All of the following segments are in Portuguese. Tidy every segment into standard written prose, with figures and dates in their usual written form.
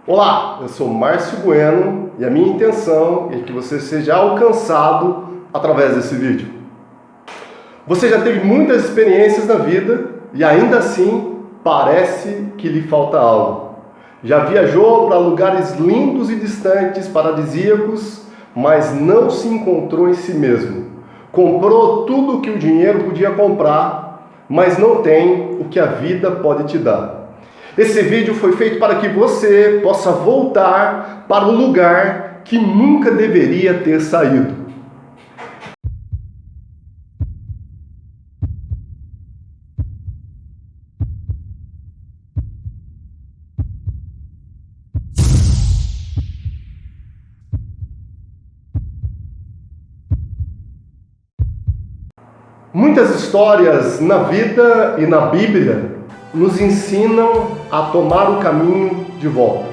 Olá, eu sou Márcio Bueno e a minha intenção é que você seja alcançado através desse vídeo. Você já teve muitas experiências na vida e ainda assim parece que lhe falta algo. Já viajou para lugares lindos e distantes, paradisíacos, mas não se encontrou em si mesmo. Comprou tudo o que o dinheiro podia comprar, mas não tem o que a vida pode te dar. Esse vídeo foi feito para que você possa voltar para o lugar que nunca deveria ter saído. Muitas histórias na vida e na Bíblia nos ensinam a tomar o caminho de volta.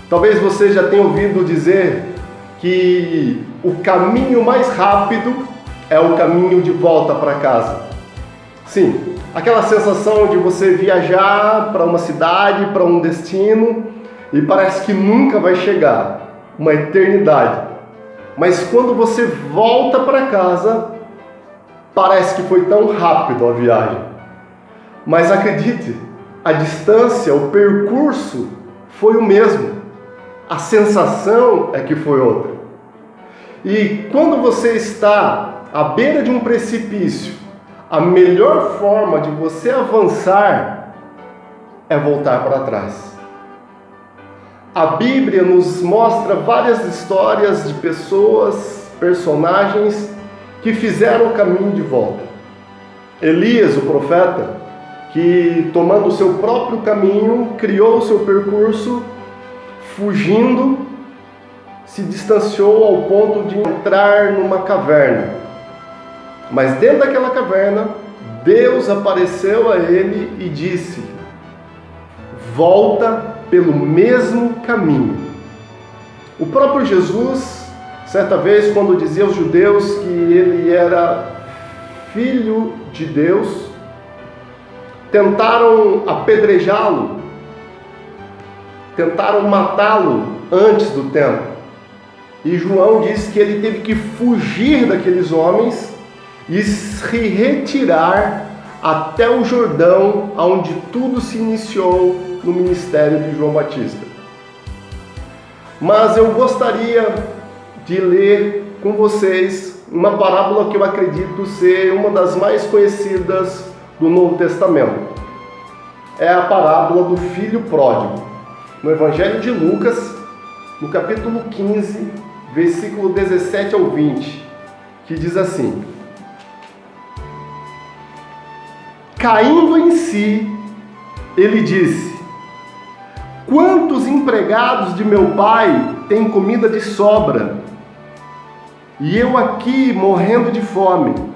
Talvez você já tenha ouvido dizer que o caminho mais rápido é o caminho de volta para casa. Sim, aquela sensação de você viajar para uma cidade, para um destino e parece que nunca vai chegar, uma eternidade. Mas quando você volta para casa, parece que foi tão rápido a viagem. Mas acredite, a distância, o percurso foi o mesmo. A sensação é que foi outra. E quando você está à beira de um precipício, a melhor forma de você avançar é voltar para trás. A Bíblia nos mostra várias histórias de pessoas, personagens que fizeram o caminho de volta. Elias, o profeta, que tomando o seu próprio caminho, criou o seu percurso, fugindo, se distanciou ao ponto de entrar numa caverna. Mas dentro daquela caverna, Deus apareceu a ele e disse: volta pelo mesmo caminho. O próprio Jesus, certa vez, quando dizia aos judeus que ele era filho de Deus, tentaram apedrejá-lo, tentaram matá-lo antes do tempo. E João diz que ele teve que fugir daqueles homens e se retirar até o Jordão, onde tudo se iniciou no ministério de João Batista. Mas eu gostaria de ler com vocês uma parábola que eu acredito ser uma das mais conhecidas do Novo Testamento. É a parábola do filho pródigo. No Evangelho de Lucas, no capítulo 15, versículo 17 ao 20, que diz assim: caindo em si, ele disse: quantos empregados de meu pai têm comida de sobra, e eu aqui morrendo de fome?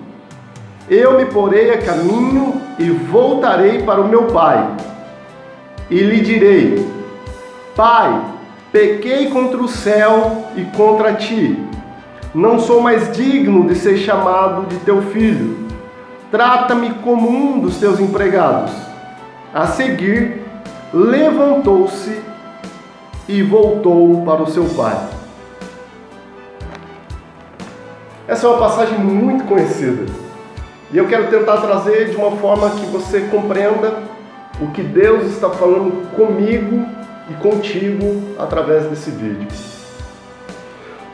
Eu me porei a caminho e voltarei para o meu pai, e lhe direi: Pai, pequei contra o céu e contra ti. Não sou mais digno de ser chamado de teu filho. Trata-me como um dos teus empregados. A seguir, levantou-se e voltou para o seu pai. Essa é uma passagem muito conhecida. E eu quero tentar trazer de uma forma que você compreenda o que Deus está falando comigo e contigo através desse vídeo.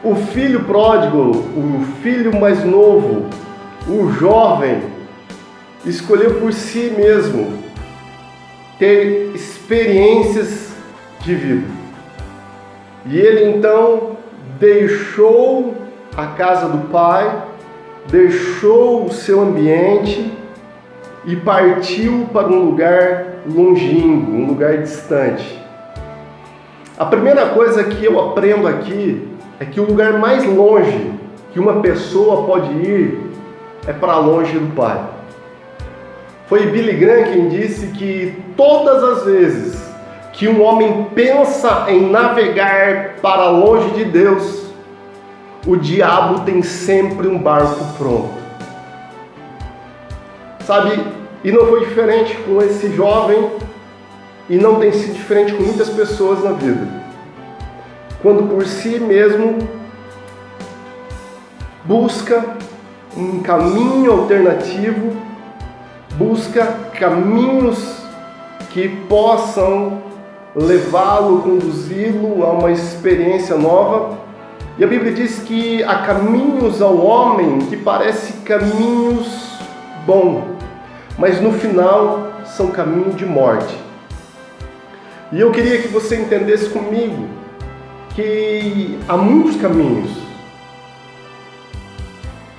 O filho pródigo, o filho mais novo, o jovem, escolheu por si mesmo ter experiências de vida. E ele então deixou a casa do pai, deixou o seu ambiente e partiu para um lugar longínquo, um lugar distante. A primeira coisa que eu aprendo aqui é que o lugar mais longe que uma pessoa pode ir é para longe do Pai. Foi Billy Graham quem disse que todas as vezes que um homem pensa em navegar para longe de Deus, o diabo tem sempre um barco pronto. Sabe, e não foi diferente com esse jovem e não tem sido diferente com muitas pessoas na vida. Quando por si mesmo busca um caminho alternativo, busca caminhos que possam levá-lo, conduzi-lo a uma experiência nova. E a Bíblia diz que há caminhos ao homem que parecem caminhos bons, mas no final são caminhos de morte. E eu queria que você entendesse comigo que há muitos caminhos.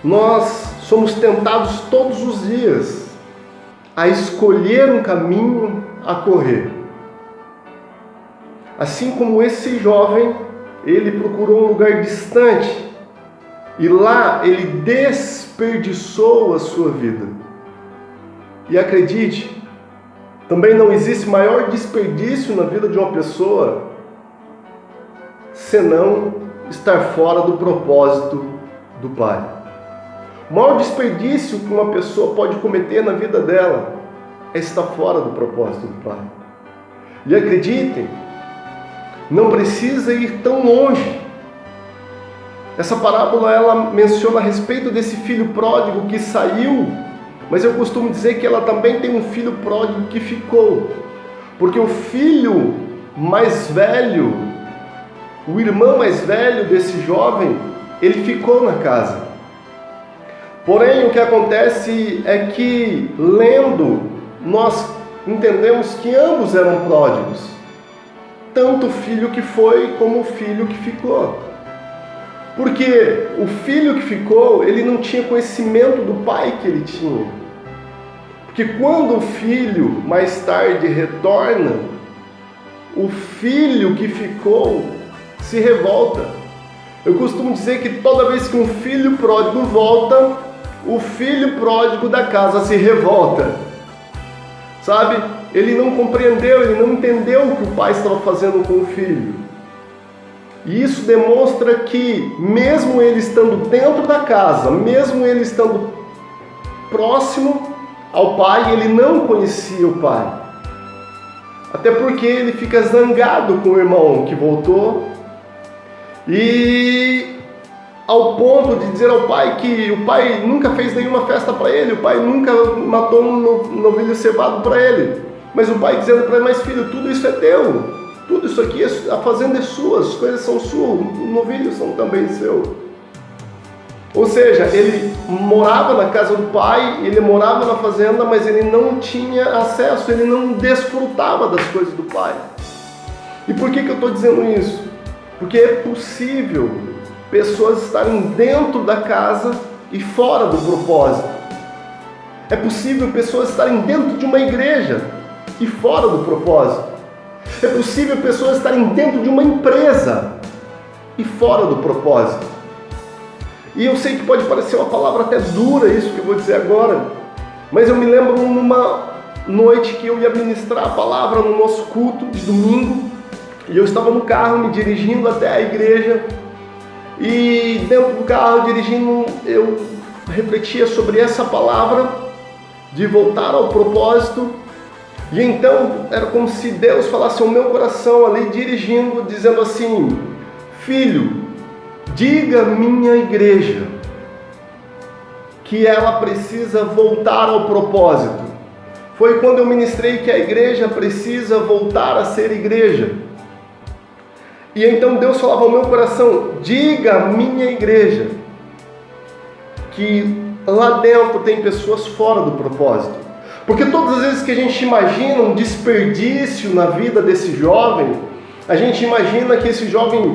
Nós somos tentados todos os dias a escolher um caminho a correr. Assim como esse jovem, ele procurou um lugar distante e lá ele desperdiçou a sua vida. E acredite, também não existe maior desperdício na vida de uma pessoa senão estar fora do propósito do Pai. O maior desperdício que uma pessoa pode cometer na vida dela é estar fora do propósito do Pai. E acreditem, não precisa ir tão longe. Essa parábola ela menciona a respeito desse filho pródigo que saiu, mas eu costumo dizer que ela também tem um filho pródigo que ficou. Porque o filho mais velho, o irmão mais velho desse jovem, ele ficou na casa. Porém, o que acontece é que, lendo, nós entendemos que ambos eram pródigos. Tanto o filho que foi, como o filho que ficou. Porque o filho que ficou, ele não tinha conhecimento do pai que ele tinha. Porque quando o filho, mais tarde, retorna, o filho que ficou se revolta. Eu costumo dizer que toda vez que um filho pródigo volta, o filho pródigo da casa se revolta. Sabe? Ele não compreendeu, ele não entendeu o que o pai estava fazendo com o filho. E isso demonstra que, mesmo ele estando dentro da casa, mesmo ele estando próximo ao pai, ele não conhecia o pai. Até porque ele fica zangado com o irmão que voltou e ao ponto de dizer ao pai que o pai nunca fez nenhuma festa para ele, o pai nunca matou um novilho cevado para ele. Mas o pai dizendo para ele: mas filho, tudo isso é teu, tudo isso aqui, a fazenda é sua, as coisas são suas, os novilhos são também seus. Ou seja, ele morava na casa do pai, ele morava na fazenda, mas ele não tinha acesso, ele não desfrutava das coisas do pai. E por que eu estou dizendo isso? Porque é possível pessoas estarem dentro da casa e fora do propósito. É possível pessoas estarem dentro de uma igreja e fora do propósito. É possível pessoas estarem dentro de uma empresa e fora do propósito. E eu sei que pode parecer uma palavra até dura isso que eu vou dizer agora, mas eu me lembro numa noite que eu ia ministrar a palavra no nosso culto de domingo, e eu estava no carro me dirigindo até a igreja, e dentro do carro dirigindo eu refletia sobre essa palavra de voltar ao propósito. E então era como se Deus falasse ao meu coração ali dirigindo, dizendo assim: filho, diga à minha igreja que ela precisa voltar ao propósito. Foi quando eu ministrei que a igreja precisa voltar a ser igreja. E então Deus falava ao meu coração: diga à minha igreja que lá dentro tem pessoas fora do propósito. Porque todas as vezes que a gente imagina um desperdício na vida desse jovem, a gente imagina que esse jovem,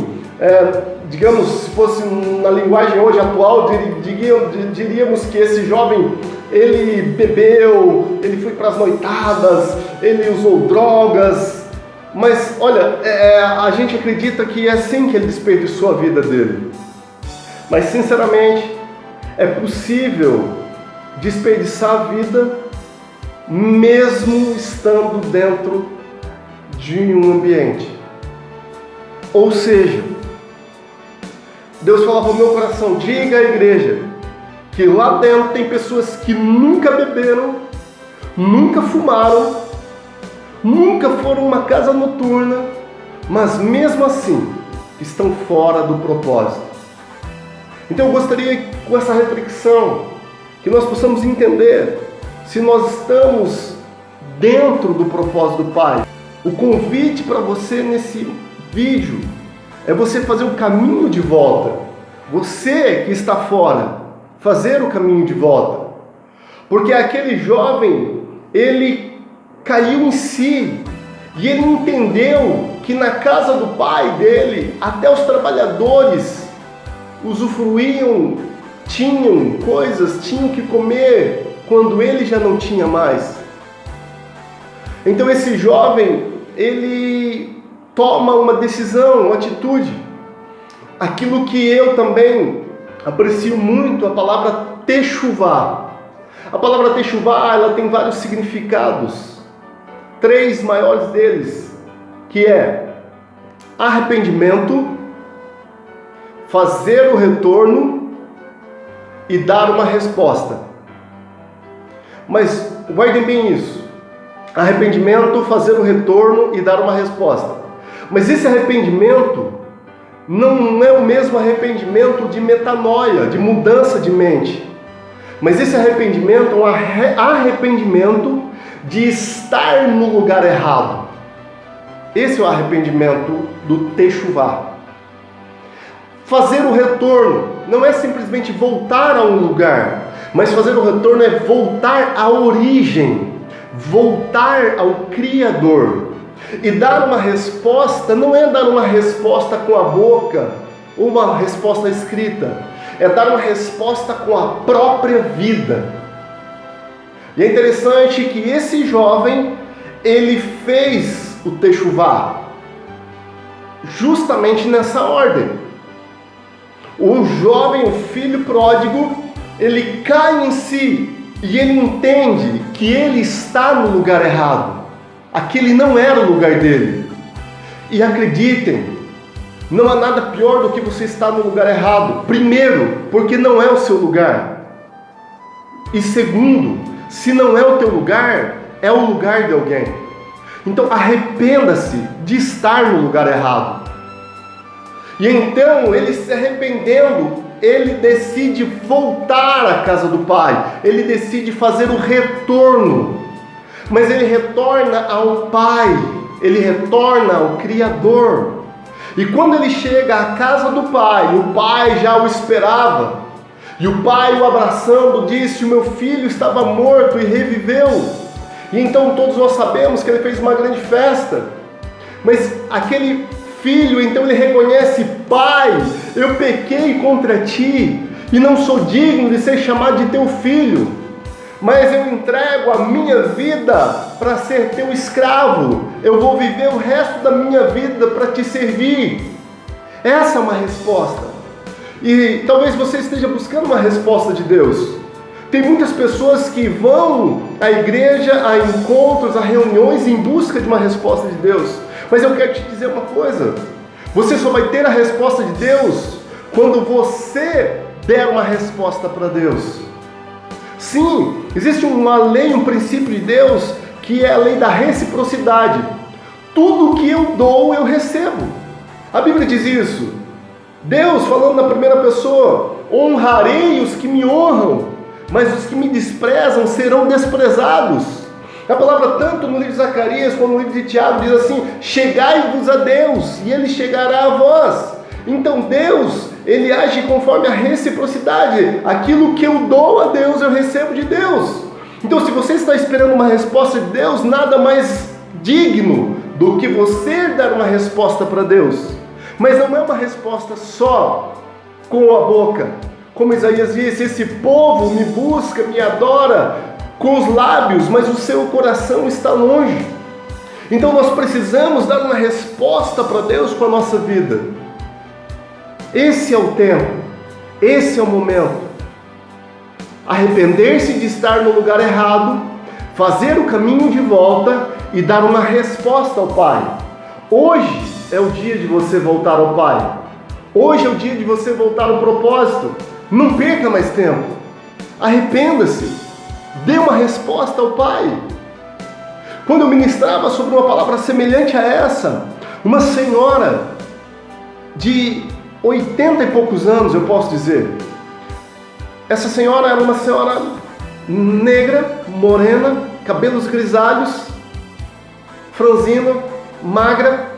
digamos, se fosse na linguagem hoje atual, diríamos que esse jovem, ele bebeu, ele foi para as noitadas, ele usou drogas. Mas olha, a gente acredita que é assim que ele desperdiçou a vida dele. Mas sinceramente, é possível desperdiçar a vida mesmo estando dentro de um ambiente. Ou seja, Deus falava no meu coração: diga à igreja que lá dentro tem pessoas que nunca beberam, nunca fumaram, nunca foram uma casa noturna, mas mesmo assim estão fora do propósito. Então eu gostaria, com essa reflexão, que nós possamos entender se nós estamos dentro do propósito do Pai. O convite para você nesse vídeo é você fazer o caminho de volta. Você que está fora, fazer o caminho de volta. Porque aquele jovem, ele caiu em si e ele entendeu que na casa do pai dele, até os trabalhadores usufruíam, tinham coisas, tinham que comer quando ele já não tinha mais. Então esse jovem, ele toma uma decisão, uma atitude. Aquilo que eu também aprecio muito, a palavra techuvá. A palavra techuvá, ela tem vários significados. 3 maiores deles, que é arrependimento, fazer o retorno e dar uma resposta. Mas guardem bem isso. Arrependimento, fazer o retorno e dar uma resposta. Mas esse arrependimento não é o mesmo arrependimento de metanoia, de mudança de mente. Mas esse arrependimento é um arrependimento de estar no lugar errado. Esse é o arrependimento do techuvá. Fazer o retorno não é simplesmente voltar a um lugar, mas fazer o retorno é voltar à origem, voltar ao Criador. E dar uma resposta não é dar uma resposta com a boca, ou uma resposta escrita, é dar uma resposta com a própria vida. E é interessante que esse jovem, ele fez o techuvá justamente nessa ordem. O jovem, o filho pródigo, ele cai em si e ele entende que ele está no lugar errado. Aquele não era o lugar dele. E acreditem, não há nada pior do que você estar no lugar errado. Primeiro, porque não é o seu lugar. E segundo, se não é o teu lugar, é o lugar de alguém. Então arrependa-se de estar no lugar errado. E então, ele se arrependendo, ele decide voltar à casa do Pai. Ele decide fazer o retorno. Mas ele retorna ao Pai. Ele retorna ao Criador. E quando ele chega à casa do Pai, o Pai já o esperava. E o Pai, o abraçando, disse: o meu filho estava morto e reviveu. E então todos nós sabemos que ele fez uma grande festa. Mas aquele filho, então ele reconhece: Pai, eu pequei contra ti e não sou digno de ser chamado de teu filho, mas eu entrego a minha vida para ser teu escravo. Eu vou viver o resto da minha vida para te servir. Essa é uma resposta. E talvez você esteja buscando uma resposta de Deus. Tem muitas pessoas que vão à igreja, a encontros, a reuniões em busca de uma resposta de Deus. Mas eu quero te dizer uma coisa: você só vai ter a resposta de Deus quando você der uma resposta para Deus. Sim, existe uma lei, um princípio de Deus, que é a lei da reciprocidade. Tudo que eu dou, eu recebo. A Bíblia diz isso. Deus, falando na primeira pessoa: honrarei os que me honram, mas os que me desprezam serão desprezados. A palavra, tanto no livro de Zacarias como no livro de Tiago, diz assim: chegai-vos a Deus e Ele chegará a vós. Então Deus, Ele age conforme a reciprocidade. Aquilo que eu dou a Deus, eu recebo de Deus. Então, se você está esperando uma resposta de Deus, nada mais digno do que você dar uma resposta para Deus. Mas não é uma resposta só com a boca. Como Isaías disse: esse povo me busca, me adora com os lábios, mas o seu coração está longe. Então nós precisamos dar uma resposta para Deus com a nossa vida. Esse é o tempo, esse é o momento. Arrepender-se de estar no lugar errado, fazer o caminho de volta e dar uma resposta ao Pai. Hoje é o dia de você voltar ao Pai. Hoje é o dia de você voltar ao propósito. Não perca mais tempo. Arrependa-se. Dê uma resposta ao Pai. Quando eu ministrava sobre uma palavra semelhante a essa, uma senhora de 80 e poucos anos, eu posso dizer, essa senhora era uma senhora negra, morena, cabelos grisalhos, franzina, magra.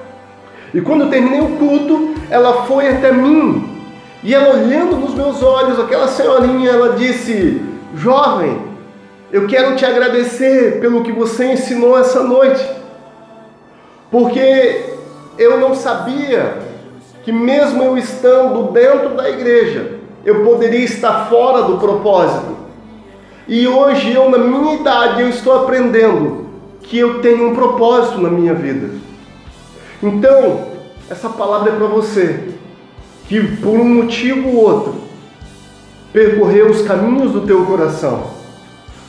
E quando eu terminei o culto, ela foi até mim. E ela, olhando nos meus olhos, aquela senhorinha, ela disse: jovem, eu quero te agradecer pelo que você ensinou essa noite. Porque eu não sabia que mesmo eu estando dentro da igreja, eu poderia estar fora do propósito. E hoje eu, na minha idade, eu estou aprendendo que eu tenho um propósito na minha vida. Então, essa palavra é para você, que por um motivo ou outro, percorreu os caminhos do teu coração.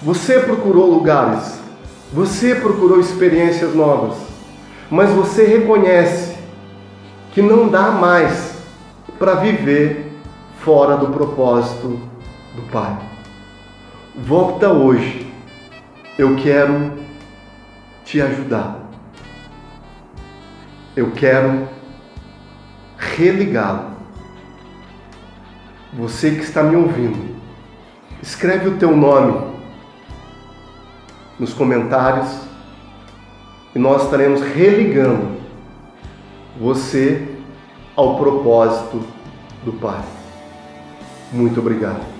Você procurou lugares, você procurou experiências novas, mas você reconhece que não dá mais para viver fora do propósito do Pai. Volta hoje, eu quero te ajudar. Eu quero religá-lo. Você que está me ouvindo, escreve o teu nome nos comentários e nós estaremos religando você ao propósito do Pai. Muito obrigado.